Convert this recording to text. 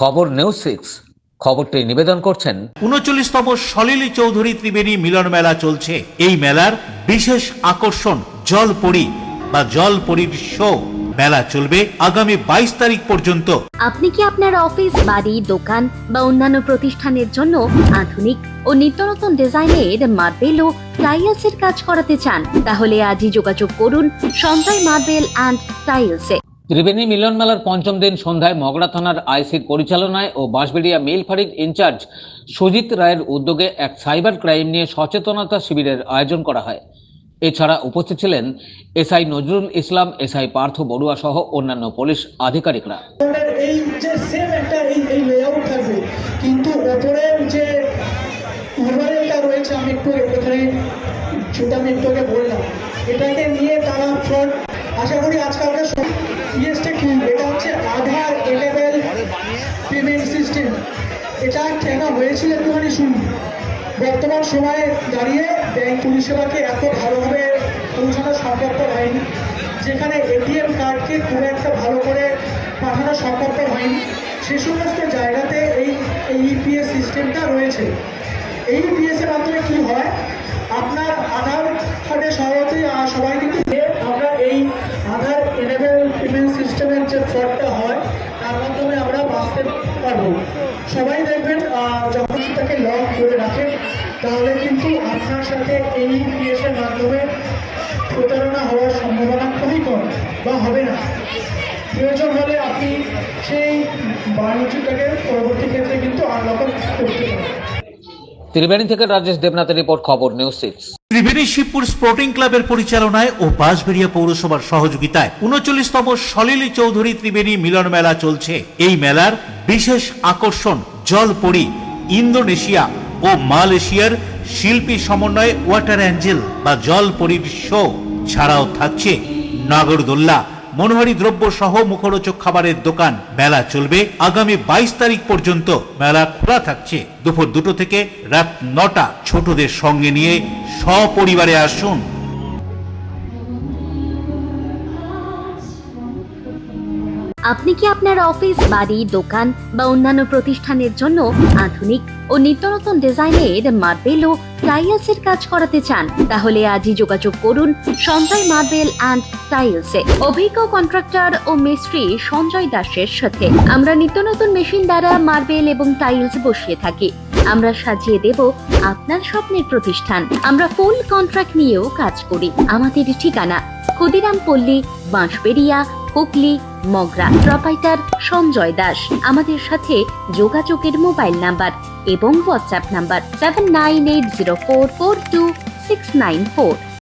খবর নিউজ 6 খবরটি নিবেদন করছেন ৩৯তম সলিল চৌধুরী ত্রিবেণী মিলন মেলা চলছে। এই মেলার বিশেষ আকর্ষণ জলপরী বা জলপরীর শো। মেলা চলবে আগামী ২২ তারিখ পর্যন্ত। আপনি কি আপনার অফিস, বাড়ি, দোকান বা অন্যান্য প্রতিষ্ঠানের জন্য আধুনিক ও নিত্যনতুন ডিজাইনের মার্বেল ও টাইলসের কাজ করাতে চান? তাহলে আজই যোগাযোগ করুন সঞ্জয় মার্বেল অ্যান্ড টাইলসে। ত্রিবেণী মিলন মেলার পঞ্চম দিন সন্ধ্যায় মগরা থানার আইসির পরিচালনায় ও বাঁশবেড়িয়া মিল ফাঁড়ির ইনচার্জ সুজিত রায়ের উদ্যোগে এক সাইবার ক্রাইম নিয়ে সচেতনতা শিবিরের আয়োজন করা হয়। এছাড়া উপস্থিত ছিলেন এসআই নজরুল ইসলাম, এসআই পার্থ বড়ুয়া সহ অন্যান্য পুলিশ আধিকারিকরা। এই যে সেম একটা এই লেআউট থাকবে, কিন্তু ওপরে যে ইউআরএলটা রয়েছে, আমি একটু এখানে যেটা আমি একটু আগে বললাম, এটাকে নিয়ে তারা ফ্রন্ট, আশা করি আজকালকার ইয়েসটা কি, এটা হচ্ছে আধার এনেবল পেমেন্ট সিস্টেম। এটা কেন হয়েছিল একটুখানি শুনুন। বর্তমান সময়ে দাঁড়িয়ে ব্যাংক পরিষেবাকে এত ভালোভাবে পৌঁছানো সম্ভব হয়নি, যেখানে এটিএম কার্ডকে খুব একটা ভালো করে পাঠানো সম্ভব হয়নি। সে সমস্ত জায়গাতে এই ইপিএস সিস্টেমটা রয়েছে। এই ইপিএসের মাধ্যমে কি হয়, আপনার আধার কার্ডে সবাই কিন্তু আমরা এই আধার এনেবল পেমেন্ট সিস্টেমের যে ফ্রডটা হয়, তার মাধ্যমে আমরা বাঁচতে পারবো। সবাই দেখবেন যখন সেটাকে লক করে রাখেন, তাহলে কিন্তু আপনার সাথে এই ইপিএসের মাধ্যমে প্রতারণা হওয়ার সম্ভাবনা খুবই কম বা হবে না। প্রয়োজন হলে আপনি সেই বাণিজ্যটাকে পরবর্তী ক্ষেত্রে কিন্তু আনলক করতে পারেন। ত্রিবেণী থেকে রাজেশ দেবনাথের রিপোর্ট, খবর নিউজ 6। ত্রিবেণী শিবপুর স্পোর্টিং ক্লাবের পরিচালনায় ও বাঁশবেড়িয়া পৌরসভার সহযোগিতায় ৩৯তম সলিল চৌধুরী ত্রিবেণী মিলন মেলা চলছে। এই মেলার বিশেষ আকর্ষণ জলপরী, ইন্দোনেশিয়া ও মালয়েশিয়ার শিল্পী সমন্বয়ে ওয়াটার অ্যাঞ্জেল বা জলপরীর শো। ছাড়াও থাকছে নাগরদোল্লা, মনোহারী দ্রব্য সহ মুখরোচক খাবারের দোকান। মেলা চলবে আগামী ২২ তারিখ পর্যন্ত। মেলা খোলা থাকছে দুপুর ২টো থেকে রাত ৯টা। ছোটদের সঙ্গে নিয়ে সপরিবারে আসুন। আপনি কি আপনার অফিস, বাড়ি, দোকান বা অন্যান্য প্রতিষ্ঠানের জন্য আধুনিক ও নিত্যনতুন ডিজাইনের মার্বেল ও টাইলসের কাজ করাতে চান? তাহলে আজই যোগাযোগ করুন সঞ্জয় মার্বেল অ্যান্ড টাইলসে। অভিজ্ঞ কন্ট্রাক্টর ও মিস্ত্রি সঞ্জয় দাসের সাথে আমরা নিত্যনতুন মেশিন দ্বারা মার্বেল এবং টাইলস বসিয়ে থাকি। আমরা সাজিয়ে দেব আপনার স্বপ্নের প্রতিষ্ঠান। আমরা ফুল কন্ট্রাক্ট নিয়েও কাজ করি। আমাদের ঠিকানা ক্ষুদিরাম পল্লী, বাঁশবেড়িয়া, হুগলি, মগরা। প্রোপাইটার সঞ্জয় দাস। আমাদের সাথে যোগাযোগের মোবাইল নাম্বার এবং হোয়াটসঅ্যাপ নাম্বার 7980442694।